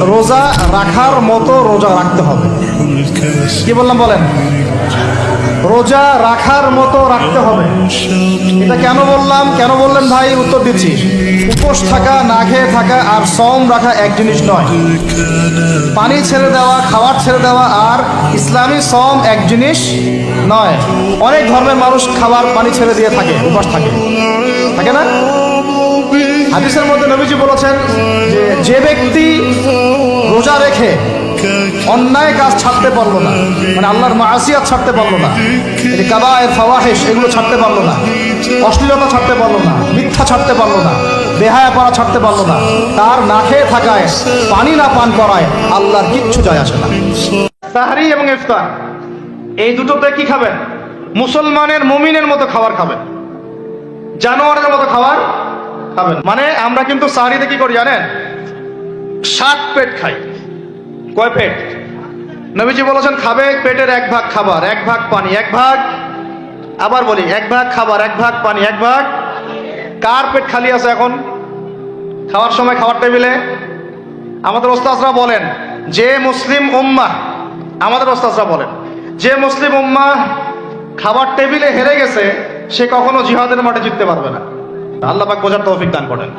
রোজা রাখার মতো রোজা রাখতে হবে। কি বললাম বলেন? রোজা রাখার মতো রাখতে হবে। এটা কেন বললাম, কেন বললেন ভাই? উত্তর দিচ্ছি। উপোস থাকা, না খেয়ে থাকা আর সওম রাখা এক জিনিস নয়। পানি ছেড়ে দেওয়া, খাবার ছেড়ে দেওয়া আর ইসলামী সওম এক জিনিস নয়। অনেক ধর্মের মানুষ খাবার পানি ছেড়ে দিয়ে থাকে, উপোস থাকে, থাকে না? হাদিসের মধ্যে নবীজি বলেছেন যে ব্যক্তি রোজা রেখে অন্যায় কাজ ছাড়তে পারলো না, মানে আল্লাহর মাসিয়াত ছাড়তে পারলো না, কাবায়ের ফাওয়াহিশ এগুলো ছাড়তে পারলো না, অশ্লীলতা ছাড়তে পারলো না, মিথ্যা ছাড়তে পারলো না, বেহায়াপনা ছাড়তে পারলো না, তার না খেয়ে থাকায়, পানি না পান করায় আল্লাহর কিচ্ছু যায় আসে না। সাহরি এবং ইফতার এই দুটোতে কি খাবেন? মুসলমানের, মুমিনের মতো খাবার খাবেন, জানোয়ারের মতো খাবার খাবেন। মানে আমরা কিন্তু সাহরিতে কি করি জানেন? 7 পেট খাই। কয় পেট? নবীজি বলেছেন খাবে পেটের 1 ভাগ খাবার, 1 ভাগ পানি, 1 ভাগ, আবার বলি 1 ভাগ খাবার, 1 ভাগ পানি, 1 ভাগ। কার পেট খালি আছে এখন খাওয়ার সময়? খাবার টেবিলে আমাদের ওস্তাদরা বলেন যে মুসলিম উম্মাহ, আমাদের ওস্তাদরা বলেন যে মুসলিম উম্মাহ খাবার টেবিলে হেরে গেছে সে কখনো জিহাদের মাঠে জিততে পারবে না। আল্লাহ পাক বোঝার তৌফিক দান করেন।